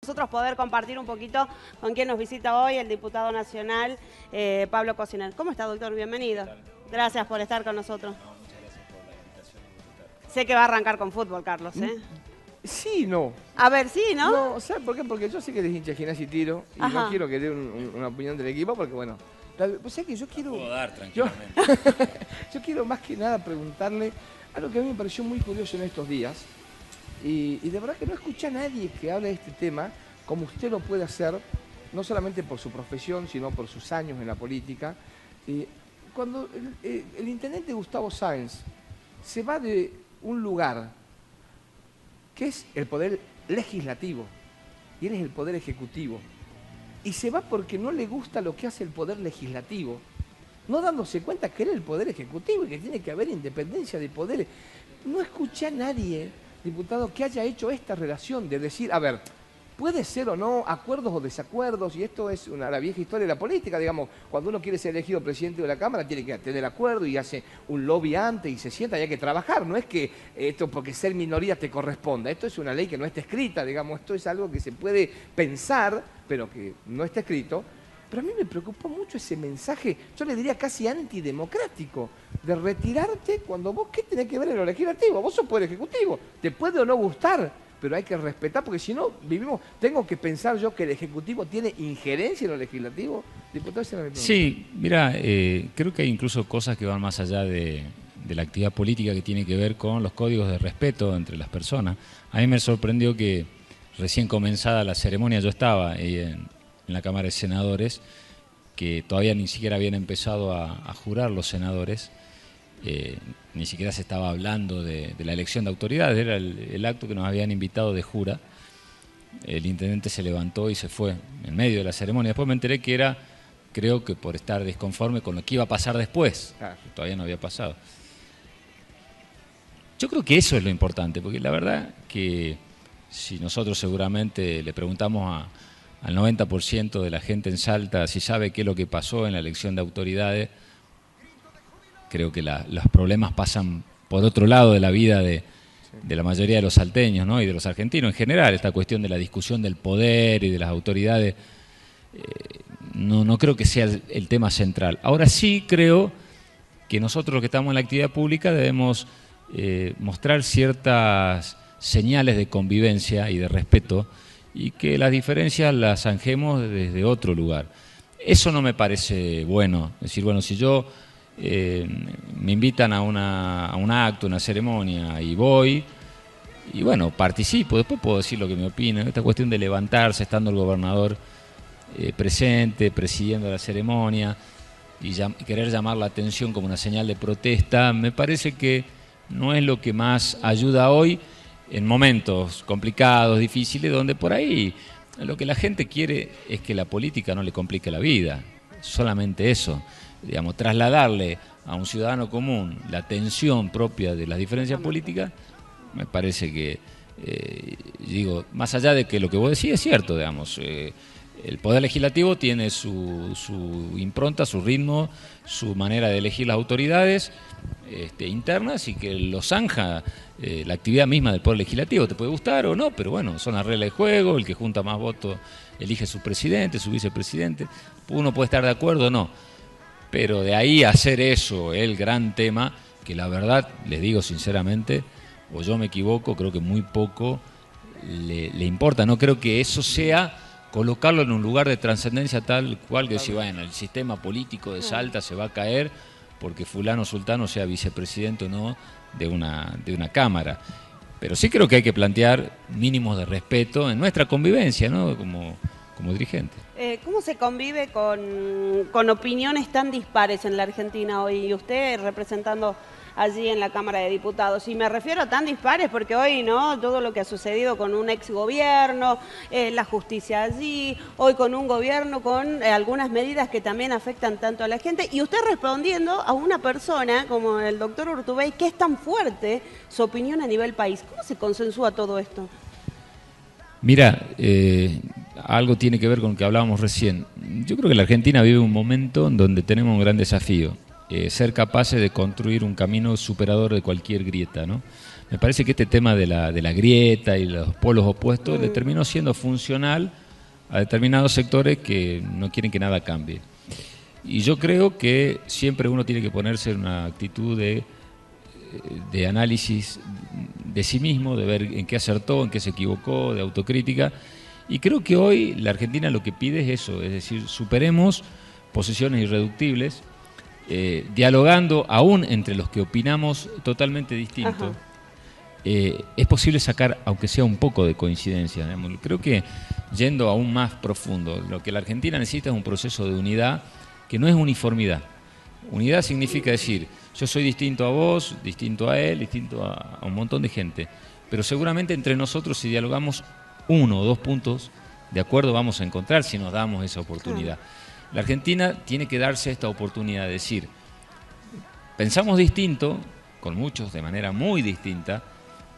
nosotros poder compartir un poquito con quien nos visita hoy, el diputado nacional Pablo Cosiner. ¿Cómo está, doctor? Bienvenido. Gracias por estar con nosotros. No, muchas gracias por la invitación. Sé que va a arrancar con fútbol, Carlos, ¿eh? Sí, no. A ver, sí, ¿no? No, ¿sabes por qué? Porque yo sé que eres hincha de Gimnasia y Tiro y Ajá. no quiero que dé una opinión del equipo porque, bueno, o sea que yo quiero... Puedo dar tranquilamente. Yo quiero más que nada preguntarle algo que a mí me pareció muy curioso en estos días y de verdad que no escuché a nadie que hable de este tema como usted lo puede hacer, no solamente por su profesión, sino por sus años en la política. Cuando el intendente Gustavo Sáenz se va de un lugar que es el poder legislativo y él es el poder ejecutivo, y se va porque no le gusta lo que hace el poder legislativo, no dándose cuenta que él es el poder ejecutivo y que tiene que haber independencia de poderes. No escuché a nadie, diputado, que haya hecho esta relación de decir, a ver, puede ser o no acuerdos o desacuerdos, y esto es la vieja historia de la política, digamos, cuando uno quiere ser elegido presidente de la Cámara tiene que tener acuerdo y hace un lobby antes y se sienta y hay que trabajar, no es que esto porque ser minoría te corresponda, esto es una ley que no está escrita, digamos, esto es algo que se puede pensar, pero que no está escrito. Pero a mí me preocupó mucho ese mensaje, yo le diría casi antidemocrático, de retirarte cuando vos, ¿qué tenés que ver en lo legislativo? Vos sos poder ejecutivo, te puede o no gustar, pero hay que respetar, porque si no, vivimos, tengo que pensar yo que el Ejecutivo tiene injerencia en lo legislativo. Diputado, esa era mi pregunta. Sí, mira, creo que hay incluso cosas que van más allá de la actividad política que tiene que ver con los códigos de respeto entre las personas. A mí me sorprendió que recién comenzada la ceremonia, yo estaba ahí en la Cámara de Senadores, que todavía ni siquiera habían empezado a jurar los senadores, ni siquiera se estaba hablando de la elección de autoridades, era el acto que nos habían invitado de jura. El intendente se levantó y se fue en medio de la ceremonia. Después me enteré que era, creo que por estar desconforme con lo que iba a pasar después, que todavía no había pasado. Yo creo que eso es lo importante, porque la verdad que si nosotros seguramente le preguntamos al 90% de la gente en Salta si sabe qué es lo que pasó en la elección de autoridades, creo que los problemas pasan por otro lado de la vida de la mayoría de los salteños, ¿no? Y de los argentinos en general. Esta cuestión de la discusión del poder y de las autoridades, no creo que sea el tema central. Ahora sí creo que nosotros los que estamos en la actividad pública debemos mostrar ciertas señales de convivencia y de respeto y que las diferencias las zanjemos desde otro lugar. Eso no me parece bueno. Es decir, bueno, si yo me invitan a un acto, una ceremonia y voy, y bueno, participo, después puedo decir lo que me opino. Esta cuestión de levantarse estando el gobernador presente, presidiendo la ceremonia y querer llamar la atención como una señal de protesta, me parece que no es lo que más ayuda hoy en momentos complicados, difíciles, donde por ahí lo que la gente quiere es que la política no le complique la vida, solamente eso. Digamos, trasladarle a un ciudadano común la tensión propia de las diferencias políticas, me parece que, digo, más allá de que lo que vos decís es cierto, digamos, el Poder Legislativo tiene su impronta, su ritmo, su manera de elegir las autoridades internas y que lo zanja la actividad misma del Poder Legislativo. Te puede gustar o no, pero bueno, son las reglas de juego, el que junta más votos elige su presidente, su vicepresidente, uno puede estar de acuerdo o no. Pero de ahí a hacer eso el gran tema, que la verdad, les digo sinceramente, o yo me equivoco, creo que muy poco le importa. No creo que eso sea colocarlo en un lugar de trascendencia tal cual que si bueno, el sistema político de Salta se va a caer porque fulano sultano sea vicepresidente o no de una Cámara. Pero sí creo que hay que plantear mínimos de respeto en nuestra convivencia, ¿no? Como dirigente. ¿Cómo se convive con opiniones tan dispares en la Argentina hoy? Y usted representando allí en la Cámara de Diputados. Y me refiero a tan dispares porque hoy, ¿no? Todo lo que ha sucedido con un exgobierno, la justicia allí, hoy con un gobierno con algunas medidas que también afectan tanto a la gente. Y usted respondiendo a una persona como el doctor Urtubey, que es tan fuerte su opinión a nivel país. ¿Cómo se consensúa todo esto? Mira, algo tiene que ver con lo que hablábamos recién. Yo creo que la Argentina vive un momento en donde tenemos un gran desafío, ser capaces de construir un camino superador de cualquier grieta, ¿no? me parece que este tema de la grieta y los polos opuestos le terminó siendo funcional a determinados sectores que no quieren que nada cambie. Y yo creo que siempre uno tiene que ponerse en una actitud de análisis de sí mismo, de ver en qué acertó, en qué se equivocó, de autocrítica. Y creo que hoy la Argentina lo que pide es eso, es decir, superemos posiciones irreductibles, dialogando aún entre los que opinamos totalmente distinto. Es posible sacar, aunque sea un poco de coincidencia. Digamos. Creo que yendo aún más profundo, lo que la Argentina necesita es un proceso de unidad que no es uniformidad. Unidad significa decir, yo soy distinto a vos, distinto a él, distinto a un montón de gente, pero seguramente entre nosotros si dialogamos 1 o 2 puntos de acuerdo vamos a encontrar si nos damos esa oportunidad. La Argentina tiene que darse esta oportunidad de decir, pensamos distinto, con muchos de manera muy distinta,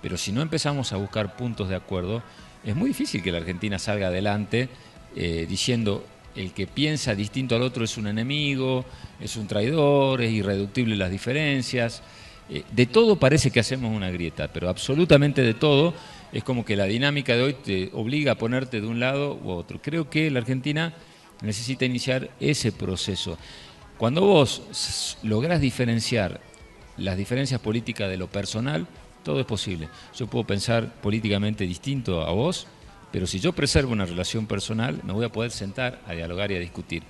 pero si no empezamos a buscar puntos de acuerdo, es muy difícil que la Argentina salga adelante diciendo el que piensa distinto al otro es un enemigo, es un traidor, es irreductible las diferencias. De todo parece que hacemos una grieta, pero absolutamente de todo. Es como que la dinámica de hoy te obliga a ponerte de un lado u otro. Creo que la Argentina necesita iniciar ese proceso. Cuando vos lográs diferenciar las diferencias políticas de lo personal, todo es posible. Yo puedo pensar políticamente distinto a vos, pero si yo preservo una relación personal, me voy a poder sentar a dialogar y a discutir.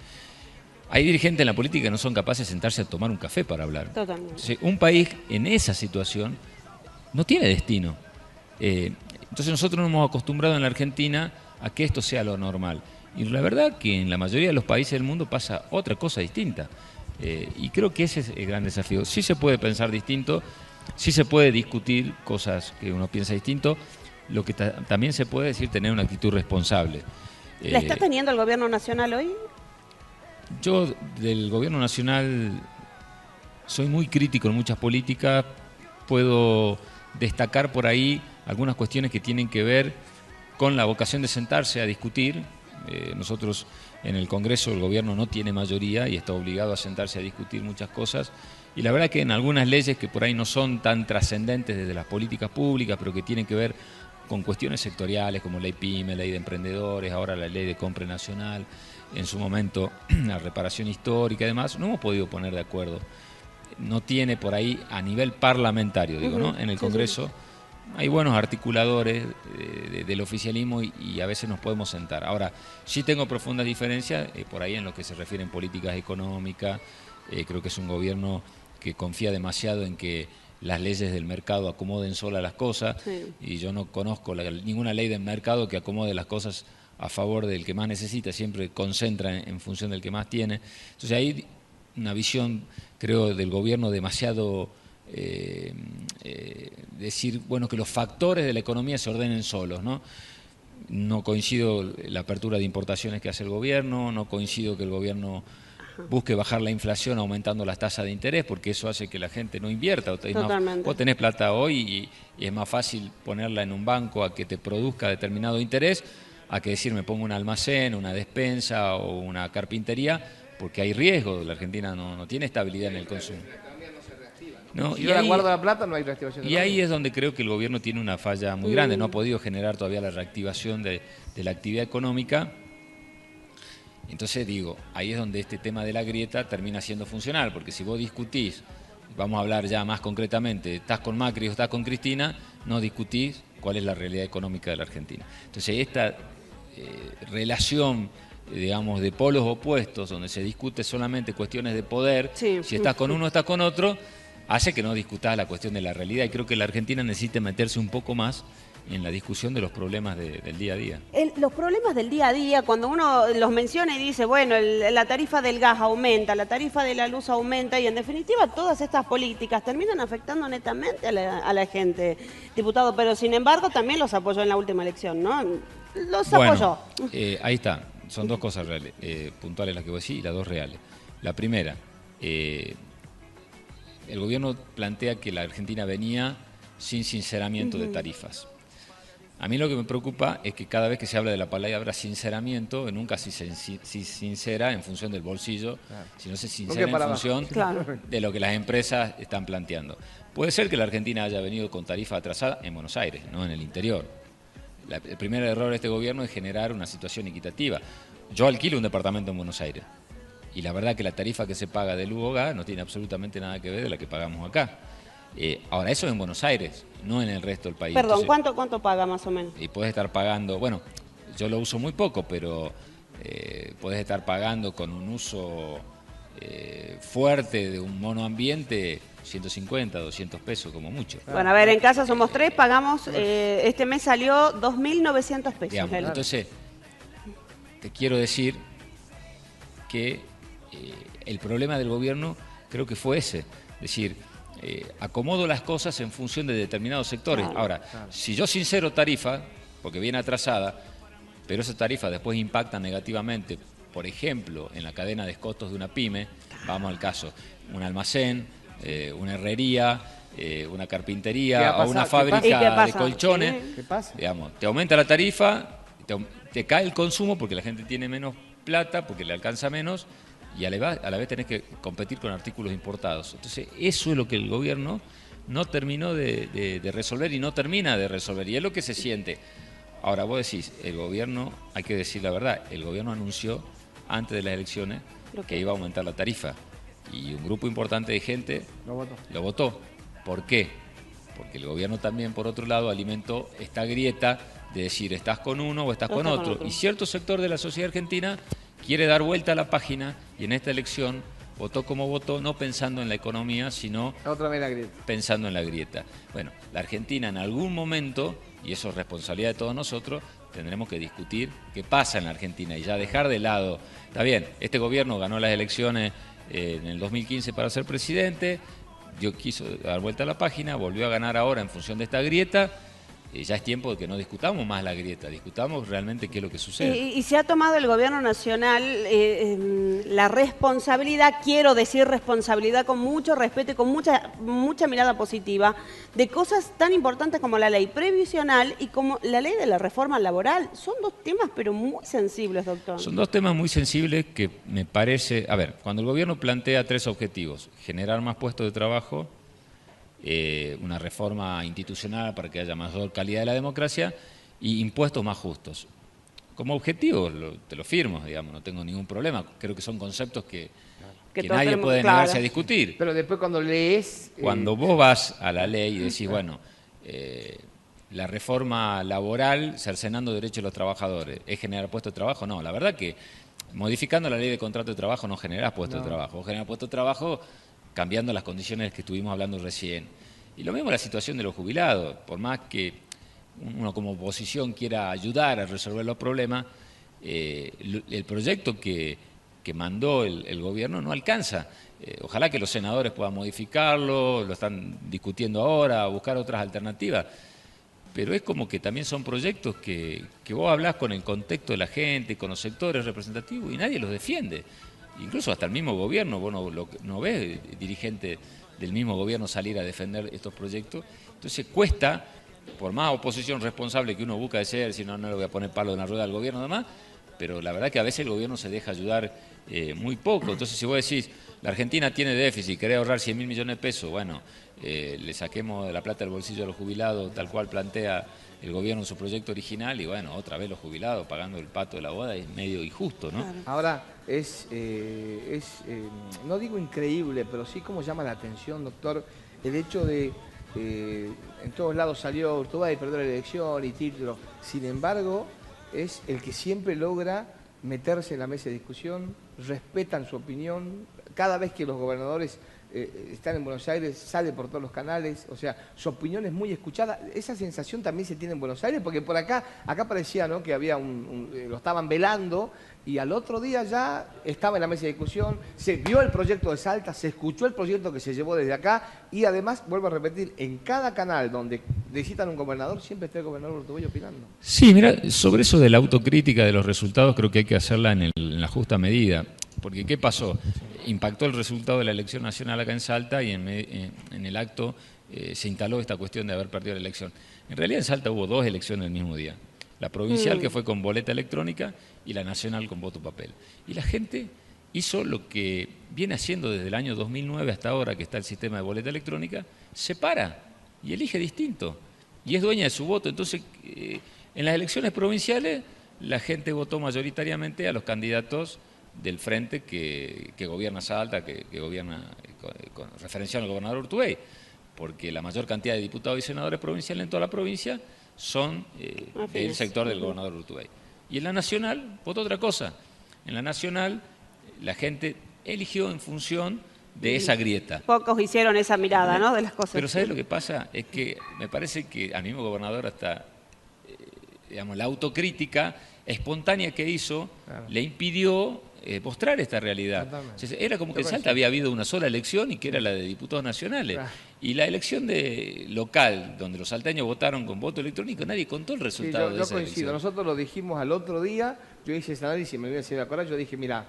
Hay dirigentes en la política que no son capaces de sentarse a tomar un café para hablar. Totalmente. Un país en esa situación no tiene destino. Entonces nosotros nos hemos acostumbrado en la Argentina a que esto sea lo normal. Y la verdad que en la mayoría de los países del mundo pasa otra cosa distinta. Y creo que ese es el gran desafío. Sí se puede pensar distinto, sí se puede discutir cosas que uno piensa distinto. Lo que también se puede decir tener una actitud responsable. ¿La está teniendo el gobierno nacional hoy? Yo del gobierno nacional soy muy crítico en muchas políticas. Puedo destacar por ahí algunas cuestiones que tienen que ver con la vocación de sentarse a discutir. Nosotros en el Congreso el gobierno no tiene mayoría y está obligado a sentarse a discutir muchas cosas. Y la verdad que en algunas leyes que por ahí no son tan trascendentes desde las políticas públicas, pero que tienen que ver con cuestiones sectoriales como ley PYME, ley de emprendedores, ahora la ley de compra nacional, en su momento la reparación histórica y demás, no hemos podido poner de acuerdo. No tiene por ahí a nivel parlamentario, digo, ¿no? En el Congreso hay buenos articuladores del oficialismo y a veces nos podemos sentar. Ahora, sí tengo profundas diferencias por ahí en lo que se refiere en políticas económicas. Creo que es un gobierno que confía demasiado en que las leyes del mercado acomoden solas las cosas, y yo no conozco ninguna ley del mercado que acomode las cosas a favor del que más necesita, siempre concentra en función del que más tiene. Entonces hay una visión, creo, del gobierno demasiado decir, bueno, que los factores de la economía se ordenen solos, ¿no? No coincido la apertura de importaciones que hace el gobierno, no coincido que el gobierno busque bajar la inflación aumentando las tasas de interés, porque eso hace que la gente no invierta. Vos tenés plata hoy y es más fácil ponerla en un banco a que te produzca determinado interés, a que decir me pongo un almacén, una despensa o una carpintería, porque hay riesgo. La Argentina no tiene estabilidad en el consumo. No, si yo la guardo la plata, no hay reactivación. Y ahí es donde creo que el gobierno tiene una falla muy grande. No ha podido generar todavía la reactivación de la actividad económica. Entonces digo, ahí es donde este tema de la grieta termina siendo funcional, porque si vos discutís, vamos a hablar ya más concretamente, estás con Macri o estás con Cristina, no discutís cuál es la realidad económica de la Argentina. Entonces esta relación, digamos, de polos opuestos, donde se discute solamente cuestiones de poder, si estás con uno o estás con otro, hace que no discutás la cuestión de la realidad, y creo que la Argentina necesita meterse un poco más en la discusión de los problemas del día a día. Los problemas del día a día, cuando uno los menciona y dice, bueno, la tarifa del gas aumenta, la tarifa de la luz aumenta, y en definitiva todas estas políticas terminan afectando netamente a la gente, diputado, pero sin embargo también los apoyó en la última elección, ¿no? Los apoyó. Ahí está, son dos cosas reales, puntuales las que voy a decir, y las dos reales. La primera, el gobierno plantea que la Argentina venía sin sinceramiento de tarifas. A mí lo que me preocupa es que cada vez que se habla de la palabra sinceramiento, nunca se sincera en función del bolsillo, sino se sincera en función de lo que las empresas están planteando. Puede ser que la Argentina haya venido con tarifa atrasada en Buenos Aires, no en el interior. El primer error de este gobierno es generar una situación equitativa. Yo alquilo un departamento en Buenos Aires y la verdad que la tarifa que se paga del UOGA no tiene absolutamente nada que ver de la que pagamos acá. Ahora, eso es en Buenos Aires, no en el resto del país. Perdón, entonces, ¿cuánto paga más o menos? Y puedes estar pagando, bueno, yo lo uso muy poco, pero puedes estar pagando con un uso fuerte de un monoambiente 150, 200 pesos como mucho. Bueno, a ver, en casa somos 3, pagamos, este mes salió 2.900 pesos. Digamos, entonces, te quiero decir que el problema del gobierno creo que fue ese, es decir, acomodo las cosas en función de determinados sectores. Ahora, si yo sincero tarifa, porque viene atrasada, pero esa tarifa después impacta negativamente, por ejemplo, en la cadena de costos de una pyme, vamos al caso, un almacén, una herrería, una carpintería o una fábrica de colchones, ¿qué pasa? Digamos, te aumenta la tarifa, te cae el consumo porque la gente tiene menos plata, porque le alcanza menos, y a la vez tenés que competir con artículos importados. Entonces, eso es lo que el gobierno no terminó de resolver y no termina de resolver, y es lo que se siente. Ahora, vos decís, el gobierno, hay que decir la verdad, el gobierno anunció antes de las elecciones que iba a aumentar la tarifa, y un grupo importante de gente lo votó. ¿Por qué? Porque el gobierno también, por otro lado, alimentó esta grieta de decir, estás con uno o estás con otro. Y cierto sector de la sociedad argentina quiere dar vuelta a la página y en esta elección votó como votó, no pensando en la economía, sino pensando en la grieta. Bueno, la Argentina en algún momento, y eso es responsabilidad de todos nosotros, tendremos que discutir qué pasa en la Argentina y ya dejar de lado. Está bien, este gobierno ganó las elecciones en el 2015 para ser presidente, quiso dar vuelta a la página, volvió a ganar ahora en función de esta grieta. Ya es tiempo de que no discutamos más la grieta, discutamos realmente qué es lo que sucede. Y se ha tomado el gobierno nacional la responsabilidad, quiero decir responsabilidad con mucho respeto y con mucha mirada positiva, de cosas tan importantes como la ley previsional y como la ley de la reforma laboral. Son dos temas pero muy sensibles, doctor. Son dos temas muy sensibles que me parece... A ver, cuando el gobierno plantea 3 objetivos, generar más puestos de trabajo, una reforma institucional para que haya mayor calidad de la democracia y impuestos más justos. Como objetivo, te lo firmo, digamos, no tengo ningún problema. Creo que son conceptos que nadie puede negarse a discutir. Pero después cuando lees... Cuando vos vas a la ley y decís, bueno, la reforma laboral cercenando derechos de los trabajadores, ¿es generar puestos de trabajo? No, la verdad que modificando la ley de contrato de trabajo no generás puestos de trabajo. Vos generás puestos de trabajo cambiando las condiciones que estuvimos hablando recién. Y lo mismo la situación de los jubilados, por más que uno como oposición quiera ayudar a resolver los problemas, el proyecto que mandó el gobierno no alcanza. Ojalá que los senadores puedan modificarlo, lo están discutiendo ahora, buscar otras alternativas, pero es como que también son proyectos que vos hablás con el contexto de la gente, con los sectores representativos y nadie los defiende. Incluso hasta el mismo gobierno, vos no ves dirigentes del mismo gobierno salir a defender estos proyectos. Entonces cuesta, por más oposición responsable que uno busca de ser, si no, no le voy a poner palo en la rueda al gobierno además, pero la verdad que a veces el gobierno se deja ayudar muy poco. Entonces si vos decís, la Argentina tiene déficit, querés ahorrar 100.000 millones de pesos, bueno, le saquemos de la plata del bolsillo a los jubilados, tal cual plantea el gobierno en su proyecto original, y bueno, otra vez los jubilados pagando el pato de la boda, es medio injusto, ¿no? Claro. Ahora, no digo increíble, pero sí como llama la atención, doctor, el hecho de, en todos lados salió Urtubey, perdió la elección y título, sin embargo, es el que siempre logra meterse en la mesa de discusión, respetan su opinión, cada vez que los gobernadores están en Buenos Aires, sale por todos los canales, o sea, su opinión es muy escuchada. Esa sensación también se tiene en Buenos Aires, porque por acá parecía, ¿no?, que había lo estaban velando, y al otro día ya estaba en la mesa de discusión, se vio el proyecto de Salta, se escuchó el proyecto que se llevó desde acá, y además, vuelvo a repetir, en cada canal donde visitan un gobernador, siempre está el gobernador Urtubey opinando. Sí, mira, sobre eso de la autocrítica de los resultados, creo que hay que hacerla en la justa medida. Porque ¿qué pasó? Impactó el resultado de la elección nacional acá en Salta y en el acto se instaló esta cuestión de haber perdido la elección. En realidad en Salta hubo 2 elecciones el mismo día. La provincial, que fue con boleta electrónica, y la nacional con voto papel. Y la gente hizo lo que viene haciendo desde el año 2009 hasta ahora, que está el sistema de boleta electrónica, se para y elige distinto. Y es dueña de su voto. Entonces, en las elecciones provinciales, la gente votó mayoritariamente a los candidatos del frente que gobierna Salta, que gobierna, referenciado al gobernador Urtubey, porque la mayor cantidad de diputados y senadores provinciales en toda la provincia son del sector del gobernador Urtubey. Y en la nacional votó otra cosa. En la nacional la gente eligió en función de esa grieta. Pocos hicieron esa mirada, ¿no?, de las cosas. Pero ¿sabes lo que pasa? Es que me parece que al mismo gobernador hasta, digamos, la autocrítica espontánea que hizo le impidió mostrar esta realidad. Entonces, era como que en Salta había habido una sola elección y que era la de diputados nacionales. Y la elección local, donde los salteños votaron con voto electrónico, nadie contó el resultado de esa yo coincido. elección. Nosotros lo dijimos al otro día, yo hice ese análisis, me voy a decir acordar, yo dije, mira,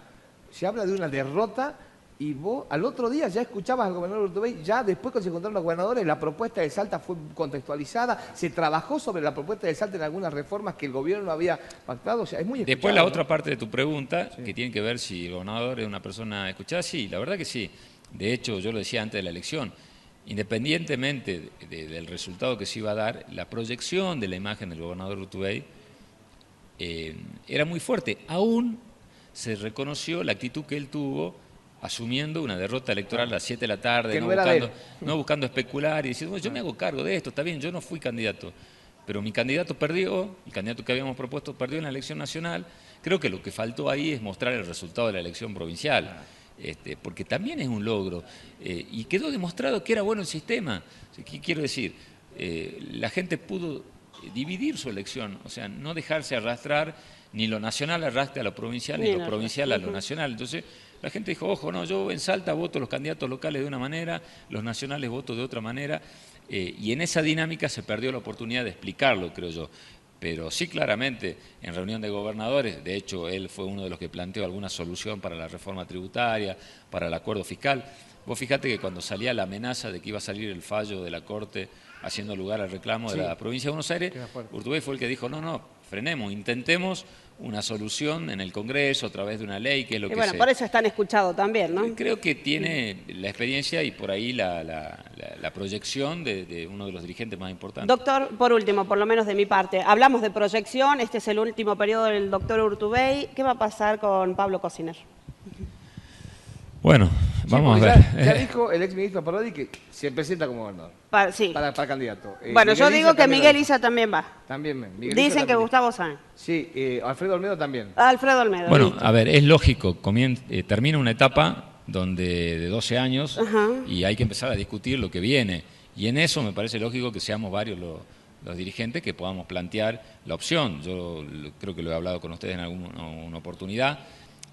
se habla de una derrota y vos al otro día ya escuchabas al gobernador Urtubey, ya después cuando se encontraron los gobernadores, la propuesta de Salta fue contextualizada, se trabajó sobre la propuesta de Salta en algunas reformas que el gobierno había pactado, o sea, es muy escuchado. Después la otra parte de tu pregunta, que tiene que ver si el gobernador es una persona escuchada, sí, la verdad que sí. De hecho, yo lo decía antes de la elección, independientemente del resultado que se iba a dar, la proyección de la imagen del gobernador Urtubey era muy fuerte. Aún se reconoció la actitud que él tuvo asumiendo una derrota electoral a las 7 de la tarde, no buscando especular y diciendo, bueno, yo me hago cargo de esto, está bien, yo no fui candidato, pero mi candidato perdió, el candidato que habíamos propuesto perdió en la elección nacional. Creo que lo que faltó ahí es mostrar el resultado de la elección provincial, porque también es un logro, y quedó demostrado que era bueno el sistema. ¿Qué quiero decir? La gente pudo dividir su elección, o sea, no dejarse arrastrar, ni lo nacional arrastre a lo provincial, ni lo provincial a lo nacional. Entonces, la gente dijo, ojo, no, yo en Salta voto los candidatos locales de una manera, los nacionales voto de otra manera, y en esa dinámica se perdió la oportunidad de explicarlo, creo yo. Pero sí, claramente, en reunión de gobernadores, de hecho, él fue uno de los que planteó alguna solución para la reforma tributaria, para el acuerdo fiscal. Vos fijate que cuando salía la amenaza de que iba a salir el fallo de la Corte haciendo lugar al reclamo de la provincia de Buenos Aires, Urtubey fue el que dijo, no, frenemos, intentemos una solución en el Congreso a través de una ley, que es lo que bueno, por eso están escuchados también, ¿no? Creo que tiene la experiencia y por ahí la proyección de uno de los dirigentes más importantes. Doctor, por último, por lo menos de mi parte, hablamos de proyección, este es el último periodo del doctor Urtubey. ¿Qué va a pasar con Pablo Cosiner? Bueno, vamos a ver. Ya dijo el exministro Parodi que se presenta como gobernador. Para candidato. Bueno, yo digo que Miguel Issa también va. Dicen que Gustavo Sáenz. Sí, Alfredo Olmedo también. Alfredo Olmedo. Bueno, listo. a ver, es lógico, termina una etapa de 12 años y hay que empezar a discutir lo que viene. Y en eso me parece lógico que seamos varios los dirigentes que podamos plantear la opción. Yo creo que lo he hablado con ustedes en alguna oportunidad.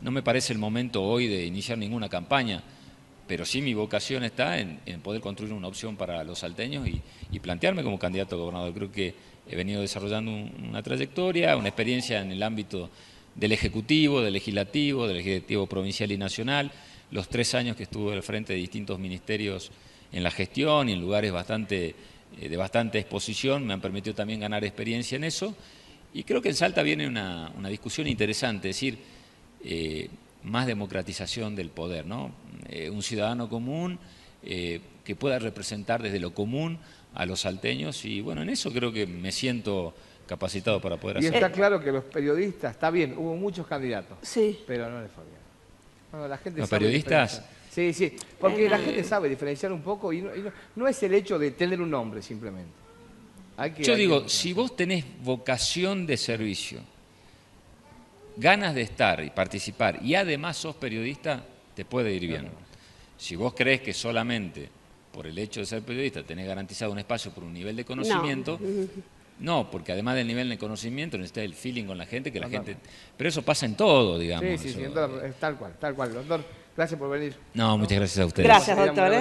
No me parece el momento hoy de iniciar ninguna campaña, pero sí mi vocación está en poder construir una opción para los salteños y plantearme como candidato a gobernador. Creo que he venido desarrollando una trayectoria, una experiencia en el ámbito del Ejecutivo, del Legislativo provincial y nacional, los 3 años que estuve al frente de distintos ministerios en la gestión y en lugares de bastante exposición, me han permitido también ganar experiencia en eso, y creo que en Salta viene una discusión interesante, es decir, más democratización del poder, ¿no? Un ciudadano común que pueda representar desde lo común a los salteños, y bueno, en eso creo que me siento capacitado para poder hacerlo. Y está claro que los periodistas, está bien, hubo muchos candidatos, pero no les fue bien. Bueno, la gente ¿Los sabe periodistas? Sí, porque la gente sabe diferenciar un poco y no es el hecho de tener un nombre simplemente. Yo digo, si vos tenés vocación de servicio, ganas de estar y participar, y además sos periodista, te puede ir bien. Si vos crees que solamente por el hecho de ser periodista tenés garantizado un espacio por un nivel de conocimiento, no, porque además del nivel de conocimiento necesitas el feeling con la gente, que la gente... Pero eso pasa en todo, digamos. Sí, tal cual. Doctor, gracias por venir. No, muchas gracias a ustedes. Gracias, doctor.